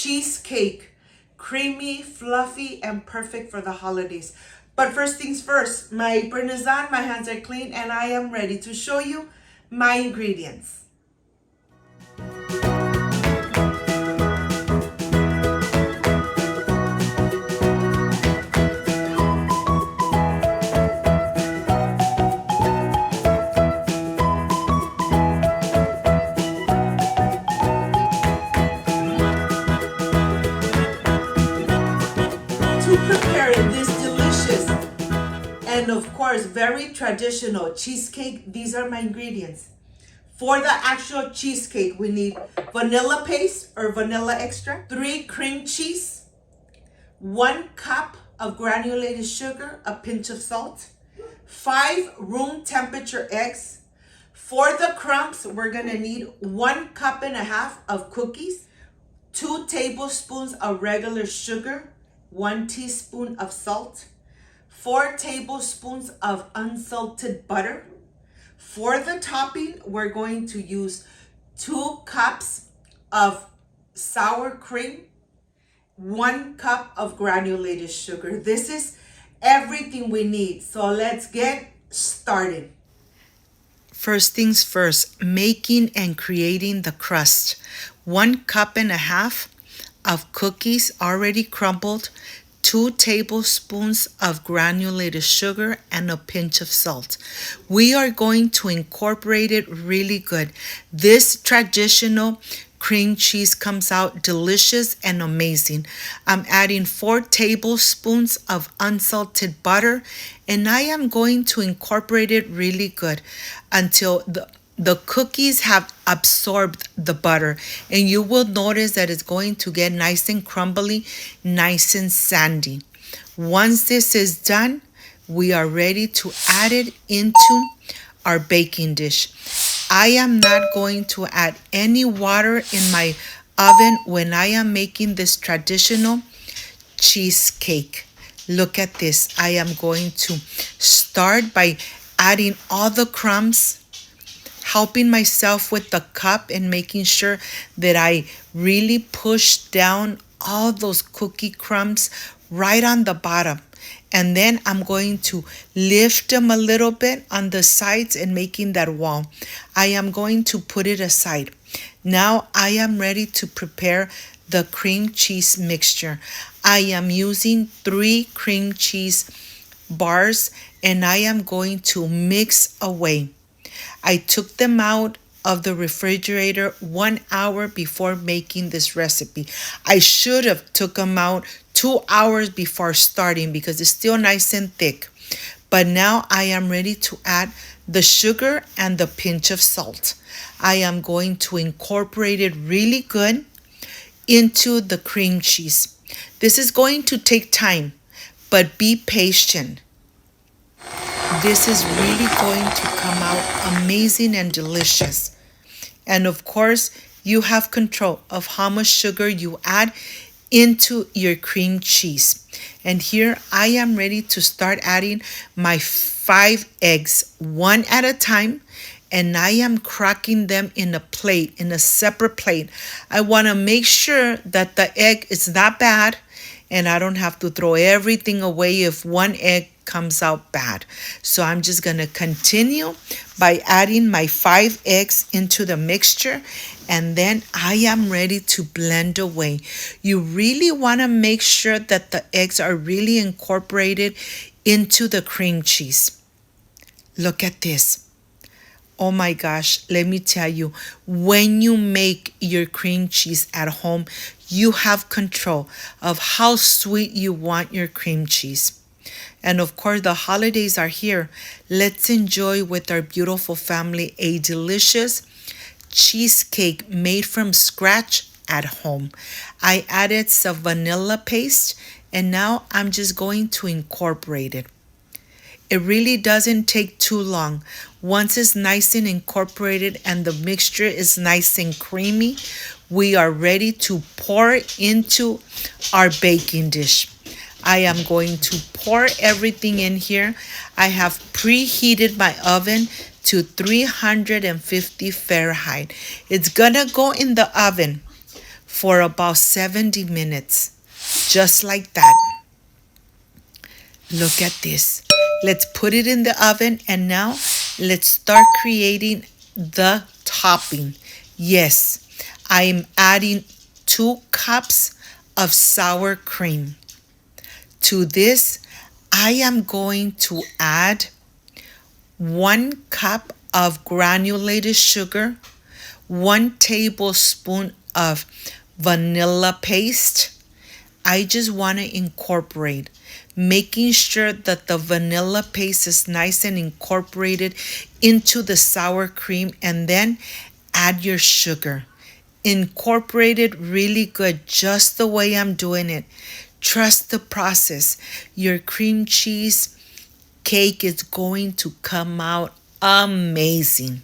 cheesecake. Creamy, fluffy, and perfect for the holidays. But first things first, my apron is on, my hands are clean, and I am ready to show you my ingredients. To prepare this delicious and of course very traditional cheesecake, these are my ingredients. For the actual cheesecake, we need vanilla paste or vanilla extract, 3 cream cheese, 1 cup of granulated sugar, a pinch of salt, 5 room temperature eggs. For the crumbs, we're gonna need 1.5 cups of cookies, 2 tablespoons of regular sugar, 1 teaspoon of salt, 4 tablespoons of unsalted butter. For the topping, we're going to use 2 cups of sour cream, 1 cup of granulated sugar. This is everything we need. So let's get started. First things first, making and creating the crust. 1.5 cups of cookies already crumbled, 2 tablespoons of granulated sugar, and a pinch of salt. We are going to incorporate it really good. This traditional cream cheese comes out delicious and amazing. I'm adding 4 tablespoons of unsalted butter, and I am going to incorporate it really good until the cookies have absorbed the butter, and you will notice that it's going to get nice and crumbly, nice and sandy. Once this is done, we are ready to add it into our baking dish. I am not going to add any water in my oven when I am making this traditional cheesecake. Look at this. I am going to start by adding all the crumbs, helping myself with the cup and making sure that I really push down all those cookie crumbs right on the bottom. And then I'm going to lift them a little bit on the sides and making that wall. I am going to put it aside. Now I am ready to prepare the cream cheese mixture. I am using 3 cream cheese bars, and I am going to mix away. I took them out of the refrigerator 1 hour before making this recipe. I should have took them out 2 hours before starting because it's still nice and thick. But now I am ready to add the sugar and the pinch of salt. I am going to incorporate it really good into the cream cheese. This is going to take time, but be patient. This is really going to come out amazing and delicious. And of course, you have control of how much sugar you add into your cream cheese. And here I am ready to start adding my 5 eggs, one at a time. And I am cracking them in a plate, in a separate plate. I want to make sure that the egg is not bad, and I don't have to throw everything away if one egg comes out bad. So I'm just going to continue by adding my 5 eggs into the mixture, and then I am ready to blend away. You really want to make sure that the eggs are really incorporated into the cream cheese. Look at this. Oh my gosh, let me tell you, when you make your cream cheese at home, you have control of how sweet you want your cream cheese. And of course, the holidays are here. Let's enjoy with our beautiful family a delicious cheesecake made from scratch at home. I added some vanilla paste, and now I'm just going to incorporate it. It really doesn't take too long. Once it's nice and incorporated and the mixture is nice and creamy, we are ready to pour into our baking dish. I am going to pour everything in here. I have preheated my oven to 350 Fahrenheit. It's gonna go in the oven for about 70 minutes. Just like that. Look at this. Let's put it in the oven, and now let's start creating the topping. Yes, I am adding 2 cups of sour cream. To this, I am going to add 1 cup of granulated sugar, 1 tablespoon of vanilla paste. I just want to incorporate, making sure that the vanilla paste is nice and incorporated into the sour cream, and then add your sugar. Incorporate it really good, just the way I'm doing it. Trust the process. Your cream cheese cake is going to come out amazing.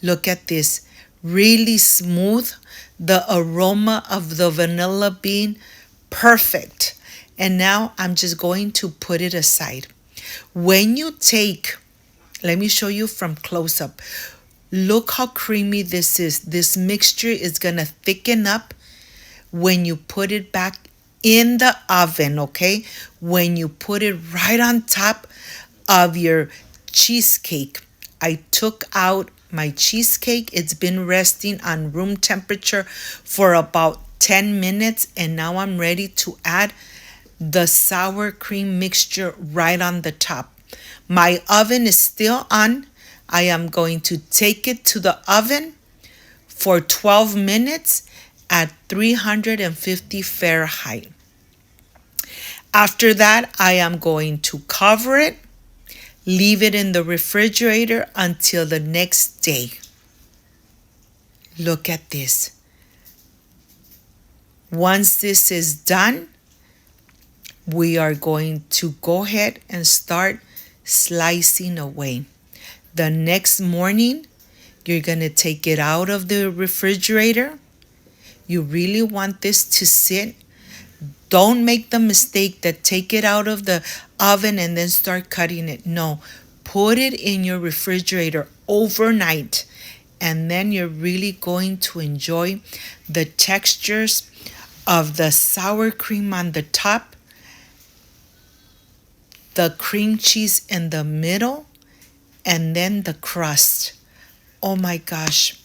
Look at this, really smooth. The aroma of the vanilla bean, perfect. And now I'm just going to put it aside. When you take, let me show you from close up. Look how creamy this is. This mixture is gonna thicken up when you put it back in the oven, okay? When you put it right on top of your cheesecake. I took out my cheesecake. It's been resting on room temperature for about 10 minutes, and now I'm ready to add the sour cream mixture right on the top. My oven is still on. I am going to take it to the oven for 12 minutes at 350 Fahrenheit. After that, I am going to cover it, leave it in the refrigerator until the next day. Look at this. Once this is done, we are going to go ahead and start slicing away. The next morning, you're going to take it out of the refrigerator. You really want this to sit. Don't make the mistake that take it out of the oven and then start cutting it. No, put it in your refrigerator overnight, and then you're really going to enjoy the textures of the sour cream on the top, the cream cheese in the middle, and then the crust. Oh my gosh,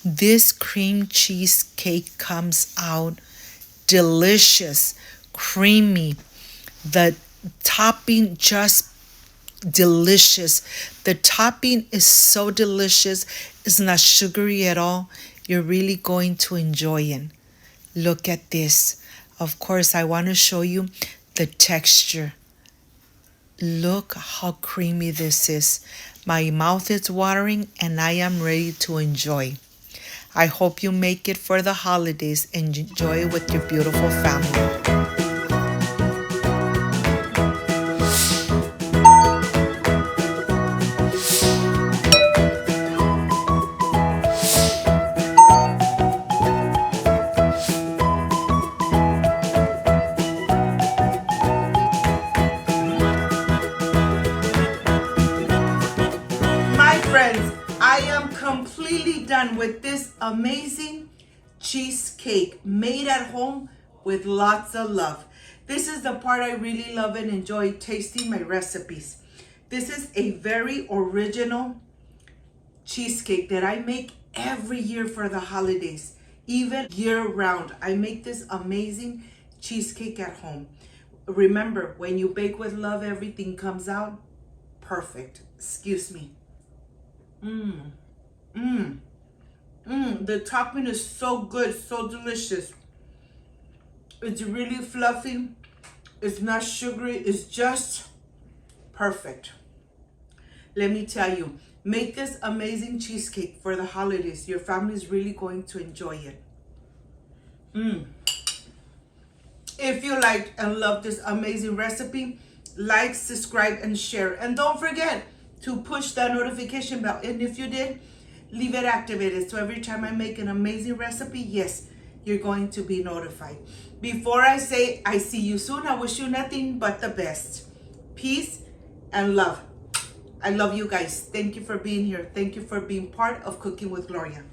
this cream cheese cake comes out delicious, creamy. The topping just delicious. The topping is so delicious. It's not sugary at all. You're really going to enjoy it. Look at this. Of course, I want to show you the texture. Look how creamy this is. My mouth is watering and I am ready to enjoy. I hope you make it for the holidays and enjoy it with your beautiful family. My friends, I am completely done with this amazing cheesecake made at home with lots of love. This is the part I really love and enjoy tasting my recipes. This is a very original cheesecake that I make every year for the holidays, even year round. I make this amazing cheesecake at home. Remember, when you bake with love, everything comes out perfect. Excuse me. The topping is so good, so delicious. It's really fluffy. It's not sugary. It's just perfect. Let me tell you, make this amazing cheesecake for the holidays. Your family is really going to enjoy it. If you liked and loved this amazing recipe, like, subscribe, and share. And don't forget to push that notification bell. And if you did, leave it activated. So every time I make an amazing recipe, yes, you're going to be notified. Before I say I see you soon, I wish you nothing but the best. Peace and love. I love you guys. Thank you for being here. Thank you for being part of Cooking with Gloria.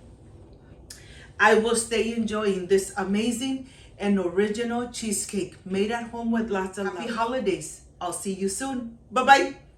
I will stay enjoying this amazing and original cheesecake made at home with lots of love. Happy holidays. I'll see you soon. Bye-bye.